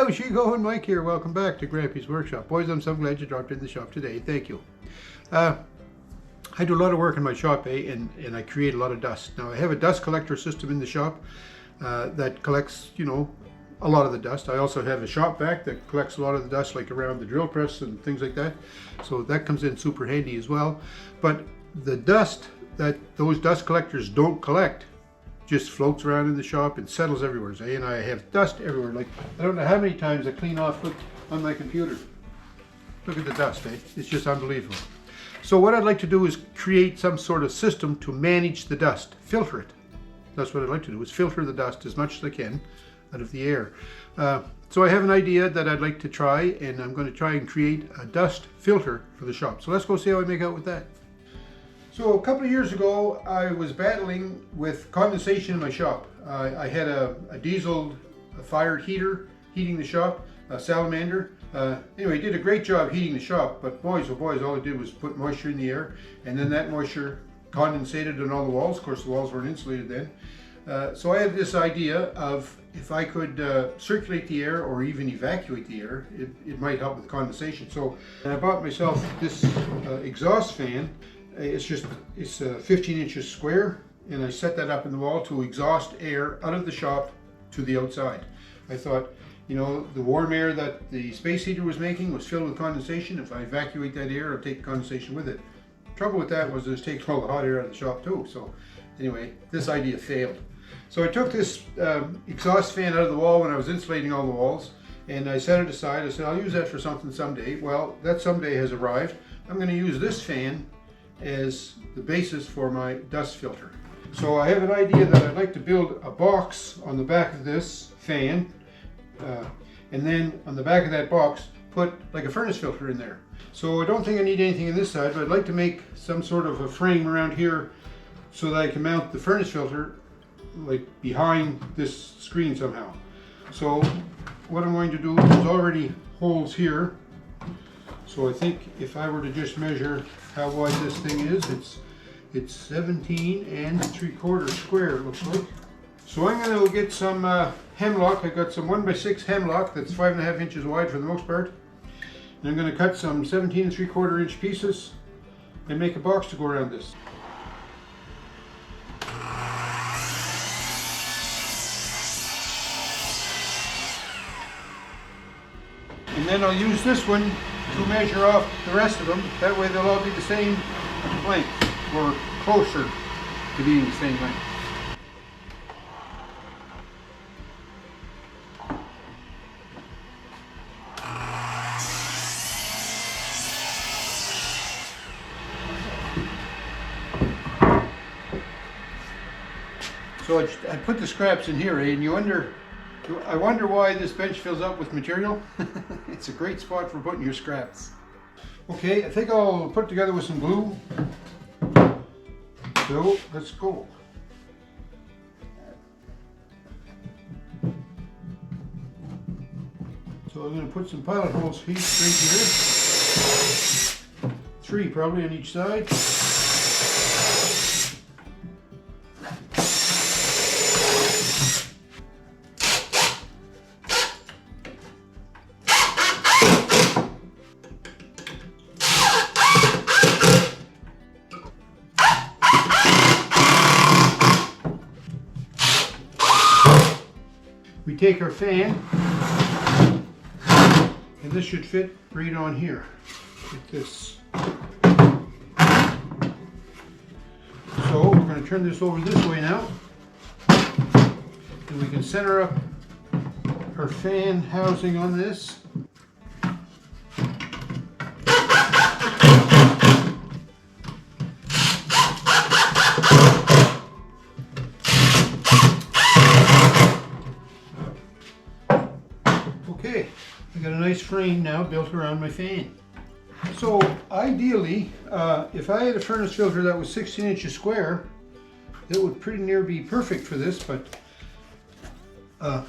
How's she going? Mike here. Welcome back to Grampie's Workshop. Boys, I'm so glad you dropped in the shop today. Thank you. I do a lot of work in my shop, and I create a lot of dust. Now, I have a dust collector system in the shop that collects, a lot of the dust. I also have a shop vac that collects a lot of the dust, like around the drill press and things like that. So that comes in super handy as well. But the dust that those dust collectors don't collect just floats around in the shop and settles everywhere. And I have dust everywhere. Like, I don't know how many times I clean off on my computer. Look at the dust, eh? It's just unbelievable. So what I'd like to do is create some sort of system to manage the dust, filter it. That's what I'd like to do, is filter the dust as much as I can out of the air. So I have an idea that I'd like to try, and I'm going to try and create a dust filter for the shop. So let's go see how I make out with that. So a couple of years ago, I was battling with condensation in my shop. I had a diesel fired heater heating the shop, a salamander. Anyway, it did a great job heating the shop, but boys, oh boys, all it did was put moisture in the air, and then that moisture condensated on all the walls. Of course, the walls weren't insulated then. So I had this idea of, if I could circulate the air or even evacuate the air, it might help with condensation. So I bought myself this exhaust fan. It's 15 inches square, and I set that up in the wall to exhaust air out of the shop to the outside. I thought, the warm air that the space heater was making was filled with condensation. If I evacuate that air, I'll take condensation with it. Trouble with that was it was taking all the hot air out of the shop too. So anyway, this idea failed. So I took this exhaust fan out of the wall when I was insulating all the walls, and I set it aside. I said, I'll use that for something someday. Well, that someday has arrived. I'm going to use this fan as the basis for my dust filter. So I have an idea that I'd like to build a box on the back of this fan, and then on the back of that box put like a furnace filter in there. So I don't think I need anything on this side, but I'd like to make some sort of a frame around here so that I can mount the furnace filter like behind this screen somehow. So what I'm going to do, there's already holes here. So I think if I were to just measure how wide this thing is, it's 17 3/4 square, it looks like. So I'm going to get some hemlock. I've got some 1x6 hemlock that's 5.5 inches wide for the most part. And I'm going to cut some 17 3/4 inch pieces and make a box to go around this. And then I'll use this one to measure off the rest of them. That way they'll all be the same length, or closer to being the same length. So I put the scraps in here, and I wonder why this bench fills up with material. It's a great spot for putting your scraps. Okay, I think I'll put it together with some glue. So let's go. So I'm going to put some pilot holes straight here. 3 probably on each side. We take our fan, and this should fit right on here, like this. So we're going to turn this over this way now, and we can center up our fan housing on this. Okay, I got a nice frame now built around my fan. So ideally, if I had a furnace filter that was 16 inches square, that would pretty near be perfect for this, but I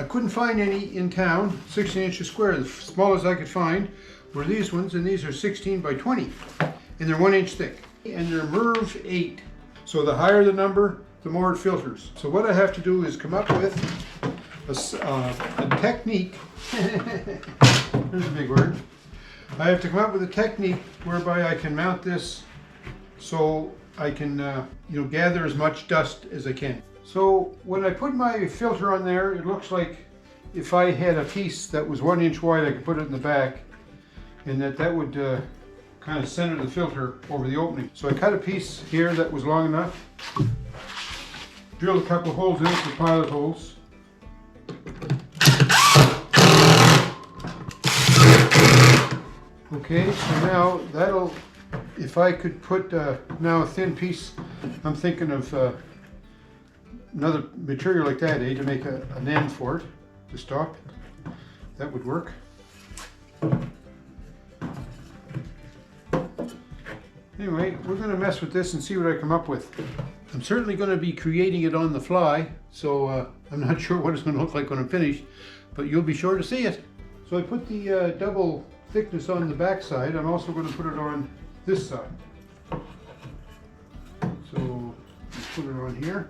couldn't find any in town 16 inches square. The smallest I could find were these ones, and these are 16 by 20, and they're 1 inch thick, and they're MERV 8. So the higher the number, the more it filters. So what I have to do is come up with a technique. There's a big word. I have to come up with a technique whereby I can mount this so I can gather as much dust as I can. So when I put my filter on there, it looks like if I had a piece that was 1 inch wide, I could put it in the back, and that would kind of center the filter over the opening. So I cut a piece here that was long enough, drilled a couple of holes in it for pilot holes. Okay, so now that'll, if I could put now a thin piece, I'm thinking of another material like that, to make an end for it to stop. That would work. Anyway, we're going to mess with this and see what I come up with. I'm certainly going to be creating it on the fly, so I'm not sure what it's going to look like when I'm finished, but you'll be sure to see it. So I put the double thickness on the back side. I'm also going to put it on this side. So put it on here.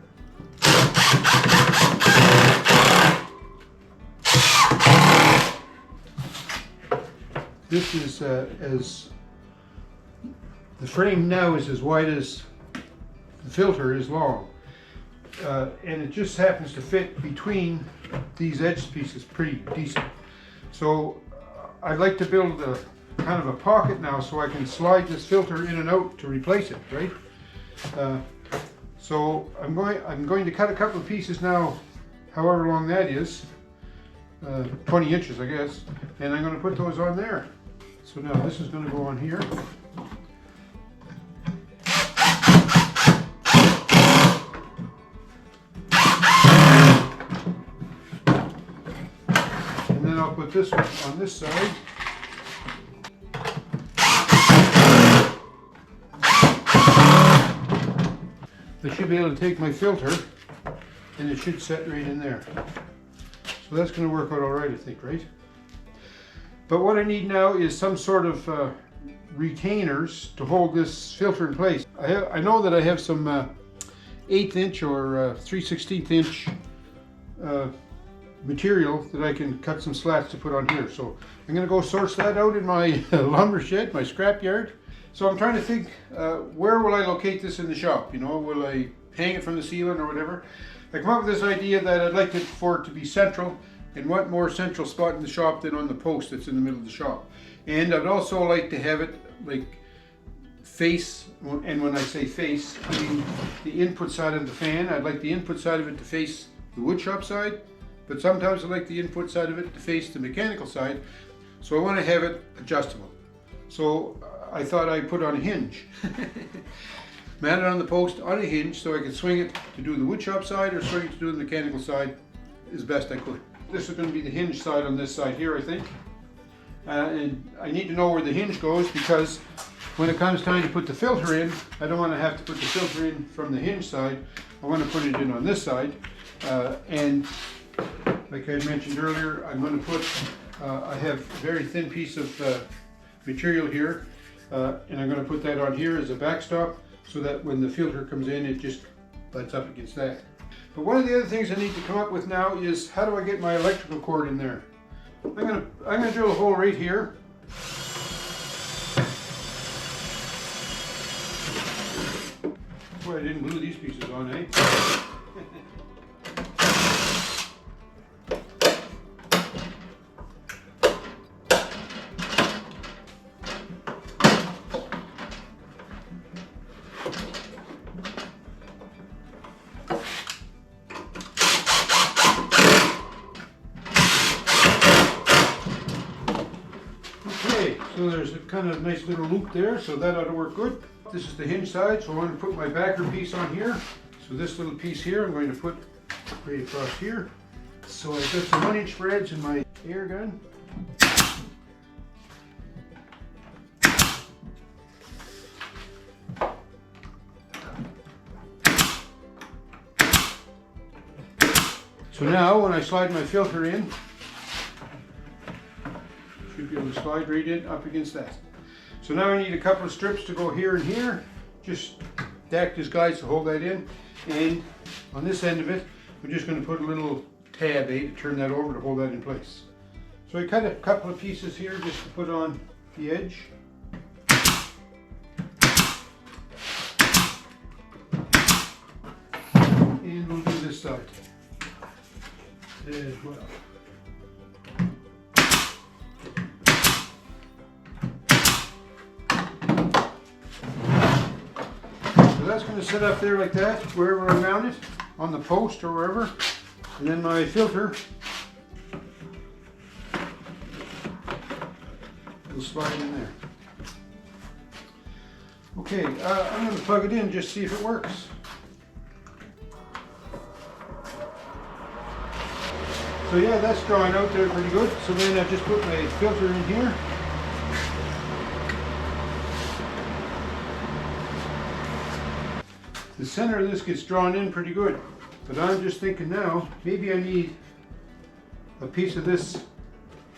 This is as the frame now is as wide as the filter is long, and it just happens to fit between these edge pieces pretty decent. So I'd like to build a kind of a pocket now so I can slide this filter in and out to replace it, right? So I'm going to cut a couple of pieces now, however long that is, 20 inches I guess, and I'm going to put those on there. So now this is going to go on here. And then I'll put this one on this side. I should be able to take my filter and it should set right in there. So that's going to work out all right, I think, right? But what I need now is some sort of retainers to hold this filter in place. I know that I have some 1/8 inch or 3/16 inch material that I can cut some slats to put on here. So I'm going to go source that out in my lumber shed, my scrap yard. So I'm trying to think, where will I locate this in the shop? You know, will I hang it from the ceiling or whatever? I come up with this idea that I'd like for it to be central, and what more central spot in the shop than on the post that's in the middle of the shop. And I'd also like to have it like face, and when I say face, I mean the input side of the fan. I'd like the input side of it to face the wood shop side, but sometimes I like the input side of it to face the mechanical side. So I want to have it adjustable. So I thought I'd put on a hinge. Mount it on the post on a hinge so I could swing it to do the wood shop side or swing it to do the mechanical side as best I could. This is going to be the hinge side on this side here, I think. And I need to know where the hinge goes, because when it comes time to put the filter in, I don't want to have to put the filter in from the hinge side. I want to put it in on this side. And like I mentioned earlier, I'm going to put, I have a very thin piece of material here, and I'm going to put that on here as a backstop so that when the filter comes in, it just butts up against that. But one of the other things I need to come up with now is, how do I get my electrical cord in there? I'm gonna drill a hole right here. Boy, I didn't glue these pieces on, eh? So there's a kind of nice little loop there, so that ought to work good. This is the hinge side, so I'm going to put my backer piece on here. So this little piece here I'm going to put right across here. So I've got some 1-inch threads in my air gun. So now when I slide my filter in, should be able to slide right in up against that. So now I need a couple of strips to go here and here, just act as guides to hold that in. And on this end of it, we're just going to put a little tab, to turn that over to hold that in place. So I cut a couple of pieces here just to put on the edge. And we'll do this side as well. So that's going to sit up there like that, wherever I mount it, on the post or wherever. And then my filter will slide in there. Okay, I'm going to plug it in just to see if it works. So yeah, that's drawing out there pretty good. So then I just put my filter in here. The center of this gets drawn in pretty good. But I'm just thinking now, maybe I need a piece of this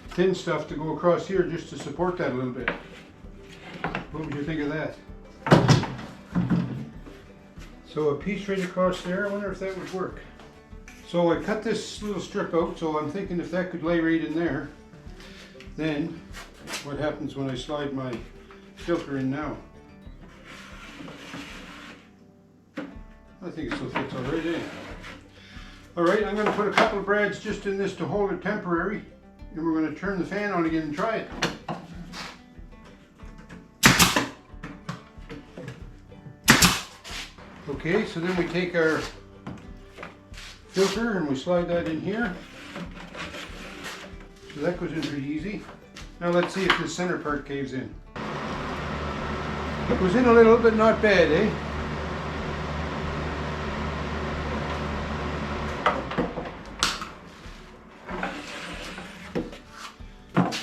thin stuff to go across here just to support that a little bit. What would you think of that? So a piece right across there, I wonder if that would work. So I cut this little strip out, so I'm thinking if that could lay right in there, then what happens when I slide my filter in now? I think it still fits all right in. Alright, I'm going to put a couple of brads just in this to hold it temporary, and we're going to turn the fan on again and try it. Okay, so then we take our filter and we slide that in here. So that goes in pretty easy. Now let's see if the center part caves in. It goes in a little, but not bad, eh?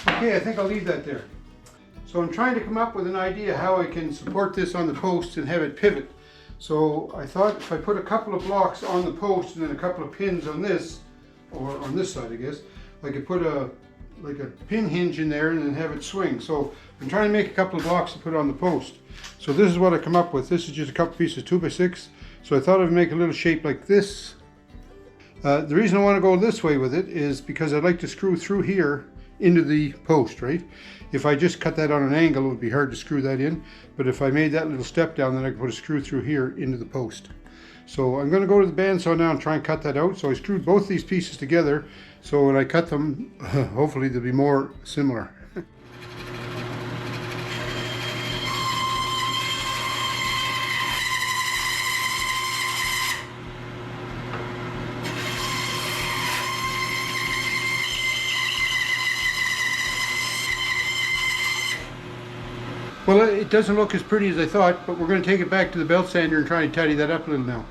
Okay, I think I'll leave that there. So I'm trying to come up with an idea how I can support this on the post and have it pivot. So I thought if I put a couple of blocks on the post and then a couple of pins on this, or on this side I guess, I could put like a pin hinge in there and then have it swing. So I'm trying to make a couple of blocks to put on the post. So this is what I come up with. This is just a couple pieces 2x6. So I thought I'd make a little shape like this. The reason I want to go this way with it is because I'd like to screw through here into the post, right? If I just cut that on an angle, it would be hard to screw that in. But if I made that little step down, then I could put a screw through here into the post. So I'm going to go to the bandsaw now and try and cut that out. So I screwed both these pieces together. So when I cut them, hopefully they'll be more similar. Well, it doesn't look as pretty as I thought, but we're going to take it back to the belt sander and try and tidy that up a little now.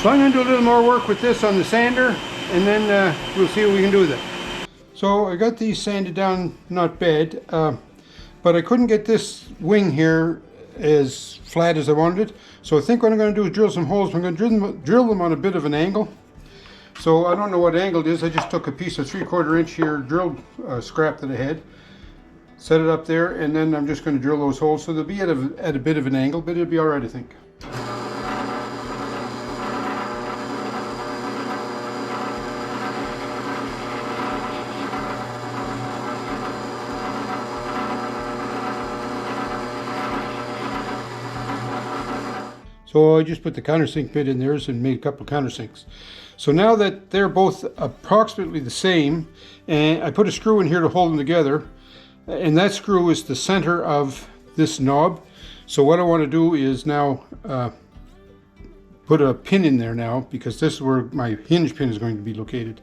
So I'm going to do a little more work with this on the sander, and then we'll see what we can do with it. So I got these sanded down not bad, but I couldn't get this wing here as flat as I wanted it. So I think what I'm going to do is drill some holes. I'm going to drill them on a bit of an angle. So I don't know what angle it is. I just took a piece of 3/4 inch here drilled scrap that I had, set it up there, and then I'm just going to drill those holes. So they'll be at a bit of an angle, but it'll be all right, I think. So I just put the countersink bit in there and made a couple of countersinks. So now that they're both approximately the same, and I put a screw in here to hold them together, and that screw is the center of this knob. So what I want to do is now put a pin in there now, because this is where my hinge pin is going to be located.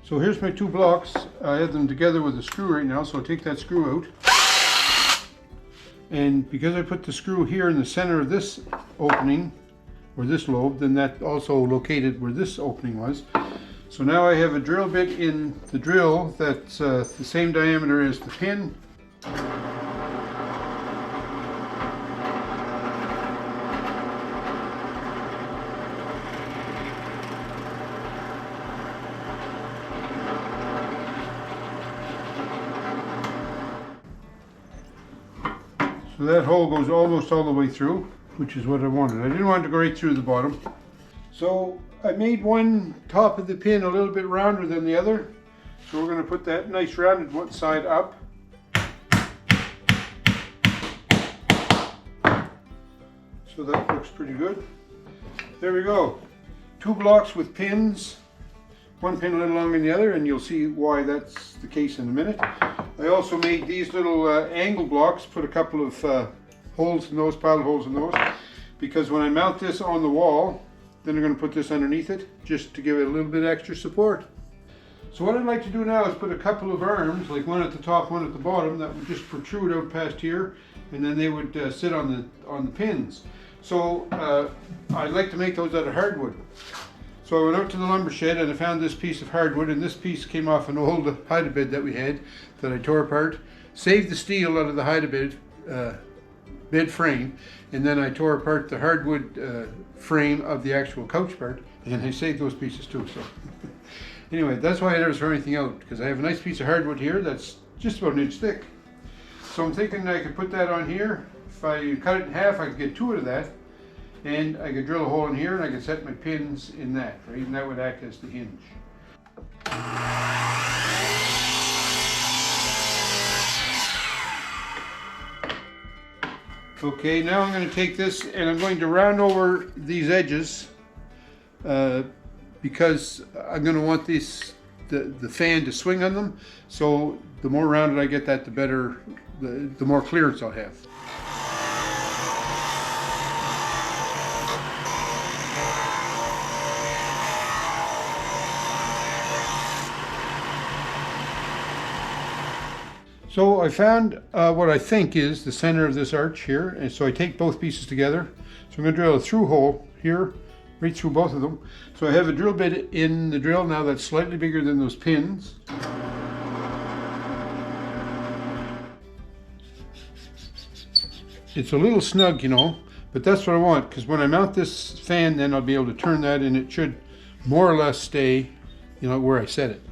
So here's my 2 blocks. I have them together with a screw right now, so I'll take that screw out. And because I put the screw here in the center of this opening, or this lobe, then that also located where this opening was. So now I have a drill bit in the drill that's the same diameter as the pin. So that hole goes almost all the way through, which is what I wanted. I didn't want it to go right through the bottom. So I made one top of the pin a little bit rounder than the other. So we're going to put that nice rounded one side up. So that looks pretty good. There we go. 2 blocks with pins. One pin a little longer than the other, and you'll see why that's the case in a minute. I also made these little angle blocks, put a couple of holes in those, pilot holes in those, because when I mount this on the wall, then I'm going to put this underneath it, just to give it a little bit extra support. So what I'd like to do now is put a couple of arms, like one at the top, one at the bottom, that would just protrude out past here, and then they would sit on the pins. So I'd like to make those out of hardwood. So I went out to the lumber shed and I found this piece of hardwood, and this piece came off an old hide-a-bed that we had that I tore apart, saved the steel out of the hide-a-bed bed frame, and then I tore apart the hardwood frame of the actual couch part, and I saved those pieces too. So anyway, that's why I never throw anything out, because I have a nice piece of hardwood here that's just about an inch thick. So I'm thinking I could put that on here. If I cut it in half, I could get 2 out of that. And I could drill a hole in here and I could set my pins in that, right? And that would act as the hinge. Okay, now I'm going to take this and I'm going to round over these edges because I'm going to want the fan to swing on them. So the more rounded I get that, the better, the more clearance I'll have. So I found what I think is the center of this arch here, and so I take both pieces together. So I'm going to drill a through hole here, right through both of them. So I have a drill bit in the drill now that's slightly bigger than those pins. It's a little snug, you know, but that's what I want, because when I mount this fan, then I'll be able to turn that and it should more or less stay, you know, where I set it.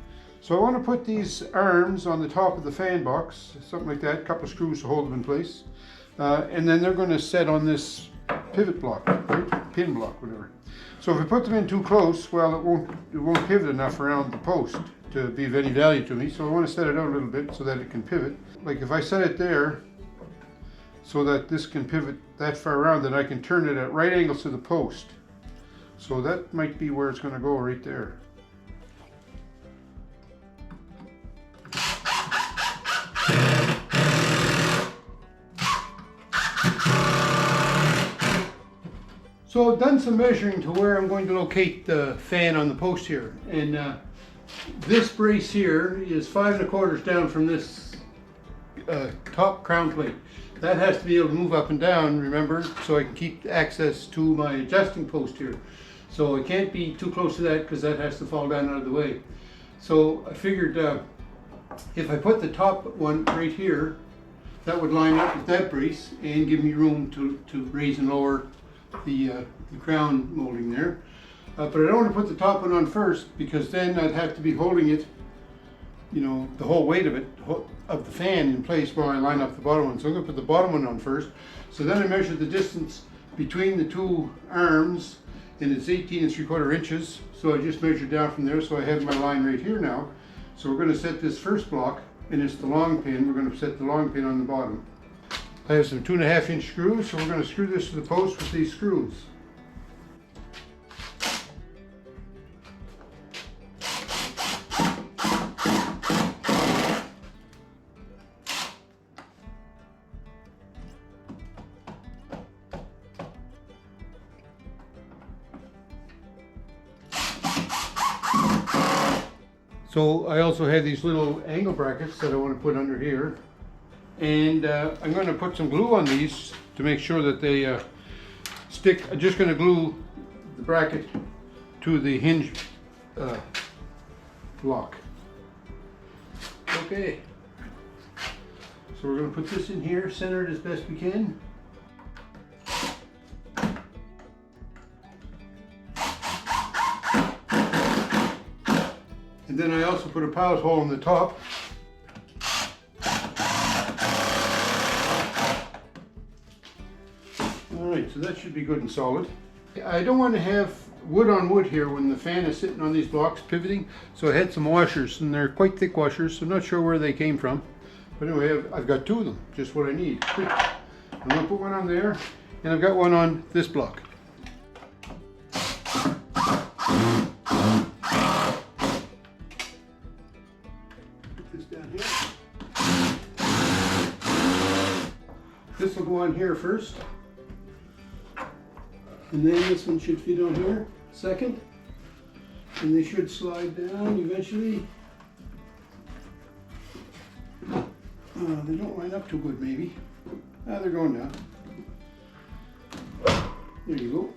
So I want to put these arms on the top of the fan box, something like that, a couple of screws to hold them in place. And then they're going to set on this pivot block, right? Pin block, whatever. So if I put them in too close, well, it won't pivot enough around the post to be of any value to me. So I want to set it out a little bit so that it can pivot. Like if I set it there so that this can pivot that far around, then I can turn it at right angles to the post. So that might be where it's going to go, right there. So I've done some measuring to where I'm going to locate the fan on the post here, and this brace here is 5 1/4 down from this top crown plate. That has to be able to move up and down, remember, so I can keep access to my adjusting post here. So it can't be too close to that because that has to fall down out of the way. So I figured if I put the top one right here, that would line up with that brace and give me room to raise and lower the crown molding there. But I don't want to put the top one on first, because then I'd have to be holding it, you know, the whole weight of it, of the fan in place while I line up the bottom one. So I'm going to put the bottom one on first. So then I measured the distance between the 2 arms, and it's 18 3/4 inches. So I just measured down from there, so I have my line right here now. So we're going to set this first block, and it's the long pin. We're going to set the long pin on the bottom. I have some 2 1/2 inch screws, so we're going to screw this to the post with these screws. So I also have these little angle brackets that I want to put under here. And I'm going to put some glue on these to make sure that they stick. I'm just going to glue the bracket to the hinge lock. Okay. So we're going to put this in here, center it as best we can. And then I also put a pilot hole on the top. Alright, so that should be good and solid. I don't want to have wood on wood here when the fan is sitting on these blocks pivoting, so I had some washers, and they're quite thick washers, so I'm not sure where they came from. But anyway, I've got two of them, just what I need. I'm going to put one on there, and I've got one on this block. Put this down here. This will go on here first. And then this one should fit on here second. And they should slide down eventually. They don't line up too good, maybe. They're going down. There you go.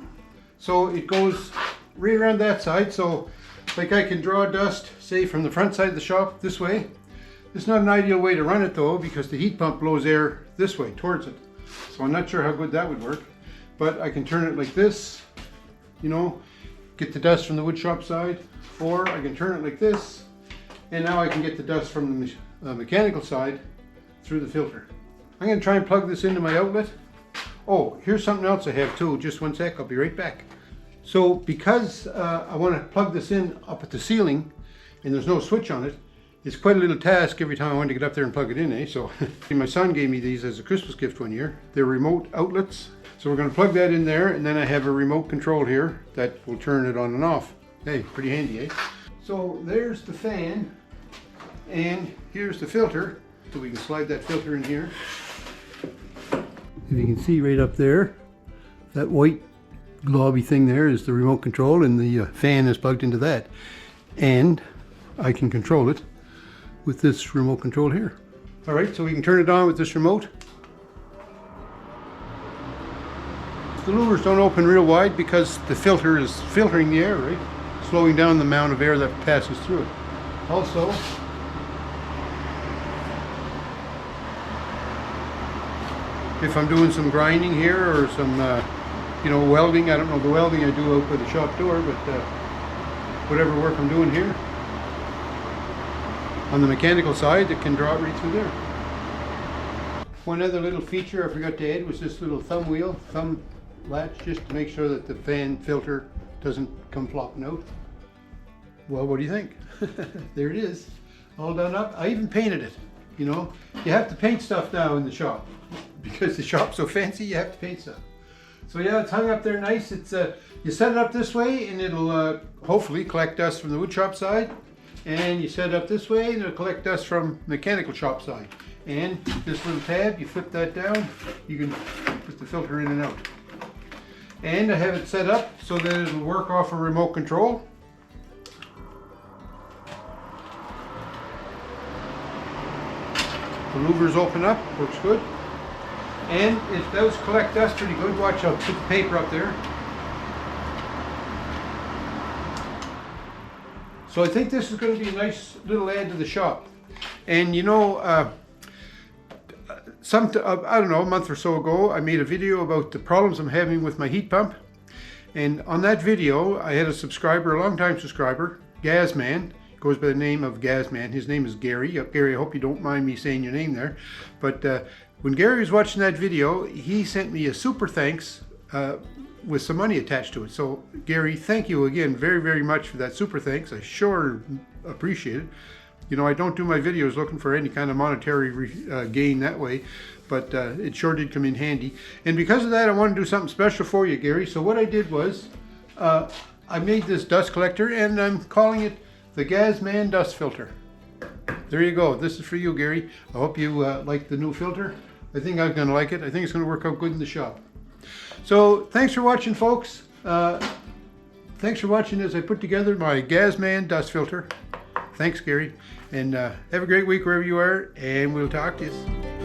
So it goes right around that side. So like I can draw dust, say from the front side of the shop this way. It's not an ideal way to run it though, because the heat pump blows air this way towards it. So I'm not sure how good that would work. But I can turn it like this, you know, get the dust from the wood shop side, or I can turn it like this, and now I can get the dust from the mechanical side through the filter. I'm going to try and plug this into my outlet. Oh, here's something else I have too. Just one sec, I'll be right back. So because I want to plug this in up at the ceiling, and there's no switch on it, it's quite a little task every time I want to get up there and plug it in, eh? So my son gave me these as a Christmas gift one year. They're remote outlets. So we're going to plug that in there, and then I have a remote control here that will turn it on and off. Hey, pretty handy, eh? So there's the fan, and here's the filter. So we can slide that filter in here. If you can see right up there, that white globby thing there is the remote control, and the fan is plugged into that. And I can control it with this remote control here. All right, so we can turn it on with this remote. The louvers don't open real wide because the filter is filtering the air, right? Slowing down the amount of air that passes through it. Also, if I'm doing some grinding here or some, you know, welding, I don't know the welding I do out by the shop door, but whatever work I'm doing here, on the mechanical side, it can draw it right through there. One other little feature I forgot to add was this little thumb latch, just to make sure that the fan filter doesn't come flopping out. Well, what do you think? There it is, all done up. I even painted it, you know. You have to paint stuff now in the shop. Because the shop's so fancy, you have to paint stuff. So yeah, it's hung up there nice. It's you set it up this way, and it'll hopefully collect dust from the wood shop side. And you set it up this way, and it'll collect dust from mechanical shop side. And this little tab, you flip that down, you can put the filter in and out. And I have it set up so that it'll work off a remote control. The louvers open up, works good. And it does collect dust pretty good. Watch, I'll put the paper up there. So I think this is going to be a nice little add to the shop. And you know, I don't know, a month or so ago, I made a video about the problems I'm having with my heat pump. And on that video, I had a subscriber, a long-time subscriber, Gazman, goes by the name of Gazman. His name is Gary. Gary, I hope you don't mind me saying your name there. But when Gary was watching that video, he sent me a super thanks with some money attached to it. So Gary, thank you again very, very much for that super thanks. I sure appreciate it. You know, I don't do my videos looking for any kind of monetary gain that way, but it sure did come in handy. And because of that, I want to do something special for you, Gary. So what I did was, I made this dust collector, and I'm calling it the Gazman Dust Filter. There you go. This is for you, Gary. I hope you like the new filter. I think I'm going to like it. I think it's going to work out good in the shop. So thanks for watching, folks. Thanks for watching as I put together my Gazman Dust Filter Thanks, Gary. And have a great week wherever you are, and we'll talk to you.